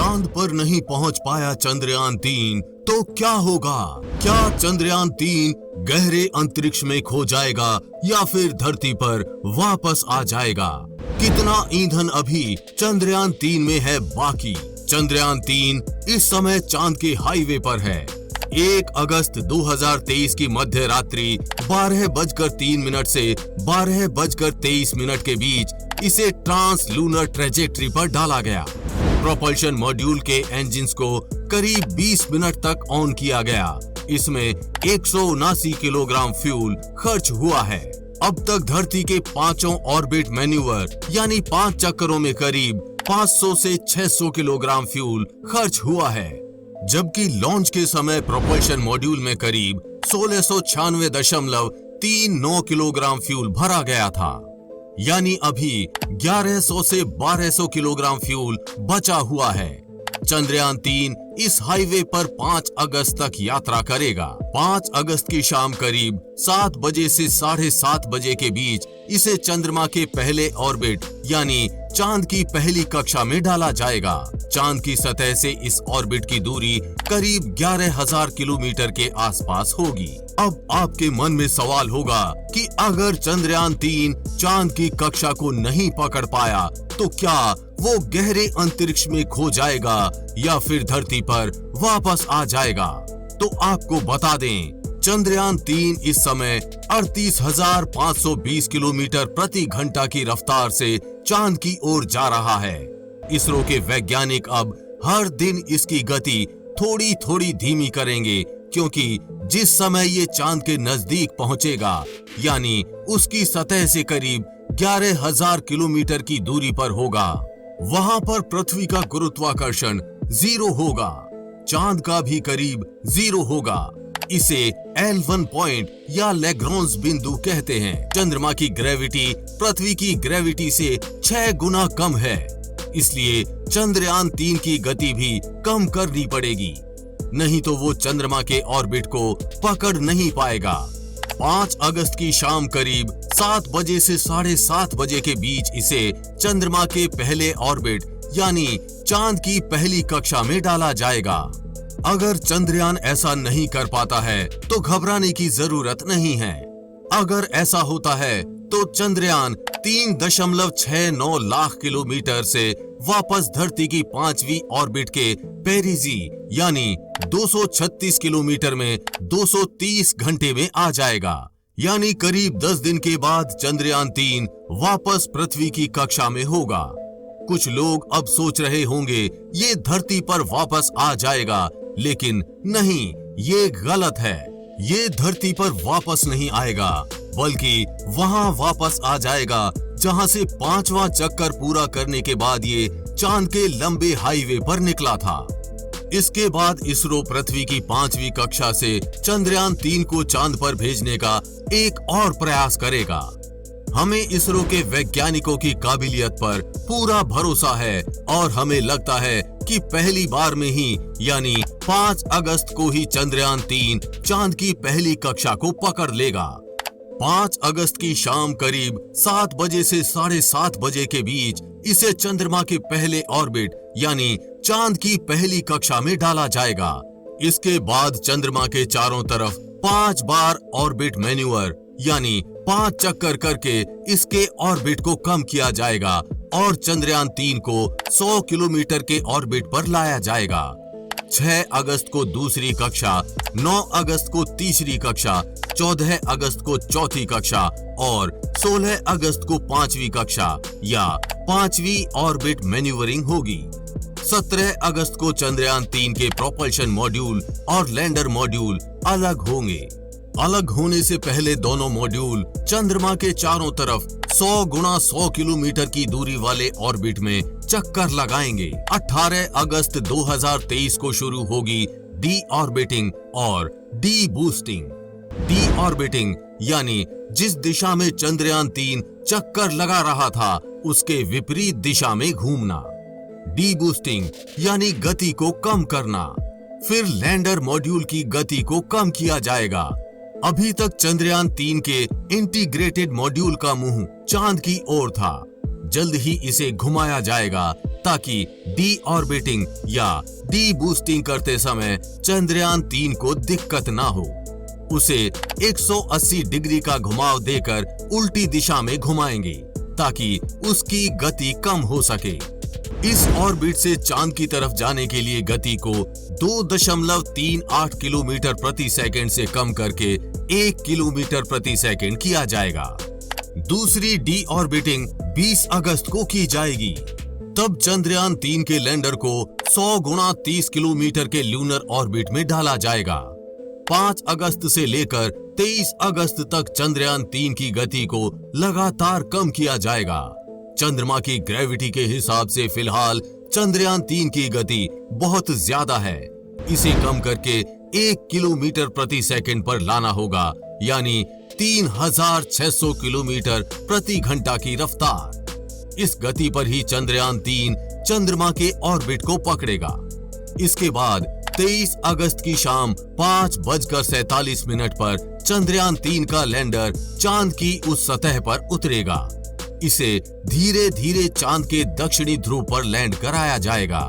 चांद पर नहीं पहुंच पाया चंद्रयान-3 तो क्या होगा? क्या चंद्रयान-3 गहरे अंतरिक्ष में खो जाएगा या फिर धरती पर वापस आ जाएगा? कितना ईंधन अभी चंद्रयान-3 में है बाकी? चंद्रयान-3 इस समय चांद के हाईवे पर है। 1 अगस्त 2023 की मध्य रात्रि 12:03 से 12:23 के बीच इसे ट्रांस लूनर ट्रेजेक्ट्री पर डाला गया। प्रोपल्शन मॉड्यूल के इंजन्स को करीब 20 मिनट तक ऑन किया गया। इसमें 179 किलोग्राम फ्यूल खर्च हुआ है। अब तक धरती के 5 ऑर्बिट मैन्यूवर यानी 5 चक्करों में करीब 500 से 600 किलोग्राम फ्यूल खर्च हुआ है, जबकि लॉन्च के समय प्रोपल्शन मॉड्यूल में करीब 1696.39 किलोग्राम फ्यूल भरा गया था, यानी अभी 1100 से 1200 किलोग्राम फ्यूल बचा हुआ है। चंद्रयान-3 इस हाईवे पर 5 अगस्त तक यात्रा करेगा। 5 अगस्त की शाम करीब 7 बजे से 7:30 बजे के बीच इसे चंद्रमा के पहले ऑर्बिट यानी चांद की पहली कक्षा में डाला जाएगा। चांद की सतह से इस ऑर्बिट की दूरी करीब 11,000 किलोमीटर के आसपास होगी। अब आपके मन में सवाल होगा कि अगर चंद्रयान-3 चांद की कक्षा को नहीं पकड़ पाया तो क्या वो गहरे अंतरिक्ष में खो जाएगा या फिर धरती पर वापस आ जाएगा? तो आपको बता दें, चंद्रयान-3 इस समय 38,520 किलोमीटर प्रति घंटा की रफ्तार से चांद की ओर जा रहा है। इसरो के वैज्ञानिक अब हर दिन इसकी गति थोड़ी थोड़ी धीमी करेंगे, क्योंकि जिस समय ये चांद के नजदीक पहुंचेगा यानी उसकी सतह से करीब 11,000 किलोमीटर की दूरी पर होगा, वहां पर पृथ्वी का गुरुत्वाकर्षण 0 होगा, चांद का भी करीब 0 होगा। इसे L1 पॉइंट या लैग्रांज बिंदु कहते हैं। चंद्रमा की ग्रेविटी पृथ्वी की ग्रेविटी से 6 गुना कम है, इसलिए चंद्रयान-3 की गति भी कम करनी पड़ेगी, नहीं तो वो चंद्रमा के ऑर्बिट को पकड़ नहीं पाएगा। 5 अगस्त की शाम करीब 7 बजे से 7:30 बजे के बीच इसे चंद्रमा के पहले ऑर्बिट यानी चांद की पहली कक्षा में डाला जाएगा। अगर चंद्रयान ऐसा नहीं कर पाता है तो घबराने की जरूरत नहीं है। अगर ऐसा होता है तो चंद्रयान 3.69 लाख किलोमीटर से वापस धरती की 5वीं ऑर्बिट के पेरिजी यानी 236 किलोमीटर में 230 घंटे में आ जाएगा, यानी करीब 10 दिन के बाद चंद्रयान-3 वापस पृथ्वी की कक्षा में होगा। कुछ लोग अब सोच रहे होंगे ये धरती पर वापस आ जाएगा, लेकिन नहीं, ये गलत है। ये धरती पर वापस नहीं आएगा, बल्कि वहां वापस आ जाएगा जहां से 5वां चक्कर पूरा करने के बाद ये चांद के लंबे हाईवे पर निकला था। इसके बाद इसरो पृथ्वी की 5वीं कक्षा से चंद्रयान-3 को चांद पर भेजने का एक और प्रयास करेगा। हमें इसरो के वैज्ञानिकों की काबिलियत पर पूरा भरोसा है और हमें लगता है कि पहली बार में ही यानी 5 अगस्त को ही चंद्रयान-3 चांद की पहली कक्षा को पकड़ लेगा। 5 अगस्त की शाम करीब 7 बजे से 7:30 बजे के बीच इसे चंद्रमा के पहले ऑर्बिट यानी चांद की पहली कक्षा में डाला जाएगा। इसके बाद चंद्रमा के चारों तरफ 5 बार ऑर्बिट मैन्यूवर यानी 5 चक्कर करके इसके ऑर्बिट को कम किया जाएगा और चंद्रयान-3 को 100 किलोमीटर के ऑर्बिट पर लाया जाएगा। 6 अगस्त को दूसरी कक्षा, 9 अगस्त को तीसरी कक्षा, 14 अगस्त को चौथी कक्षा और 16 अगस्त को 5वीं कक्षा या 5वीं ऑर्बिट मैन्यूवरिंग होगी। 17 अगस्त को चंद्रयान-3 के प्रोपल्शन मॉड्यूल और लैंडर मॉड्यूल अलग होंगे। अलग होने से पहले दोनों मॉड्यूल चंद्रमा के चारों तरफ 100 गुना 100 किलोमीटर की दूरी वाले ऑर्बिट में चक्कर लगाएंगे। 18 अगस्त 2023 को शुरू होगी डी ऑर्बिटिंग और डी बूस्टिंग। डी ऑर्बिटिंग यानी जिस दिशा में चंद्रयान-3 चक्कर लगा रहा था उसके विपरीत दिशा में घूमना। डी बूस्टिंग यानी गति को कम करना। फिर लैंडर मॉड्यूल की गति को कम किया जाएगा। अभी तक चंद्रयान-3 के इंटीग्रेटेड मॉड्यूल का मुंह चांद की ओर था, जल्द ही इसे घुमाया जाएगा ताकि डी ऑर्बिटिंग या डी बूस्टिंग करते समय चंद्रयान 3 को दिक्कत ना हो। उसे 180 डिग्री का घुमाव देकर उल्टी दिशा में घुमाएंगे ताकि उसकी गति कम हो सके। इस ऑर्बिट से चांद की तरफ जाने के लिए गति को 2.38 किलोमीटर प्रति सेकंड से कम करके 1 किलोमीटर प्रति सेकंड किया जाएगा। दूसरी डी ऑर्बिटिंग 20 अगस्त को की जाएगी। तब चंद्रयान 3 के लैंडर को 100 गुणा 30 किलोमीटर के लूनर ऑर्बिट में डाला जाएगा। 5 अगस्त से लेकर 23 अगस्त तक चंद्रयान 3 की गति को लगातार कम किया जाएगा। चंद्रमा की ग्रेविटी के हिसाब से फिलहाल चंद्रयान 3 की गति बहुत ज्यादा है। इसे कम करके 1 किलोमीटर प्रति सेकंड पर लाना होगा, यानी 3600 किलोमीटर प्रति घंटा की रफ्तार। इस गति पर ही चंद्रयान 3 चंद्रमा के ऑर्बिट को पकड़ेगा। इसके बाद 23 अगस्त की शाम 5:47 पर चंद्रयान 3 का लैंडर चांद की उस सतह पर उतरेगा। इसे धीरे धीरे चांद के दक्षिणी ध्रुव पर लैंड कराया जाएगा।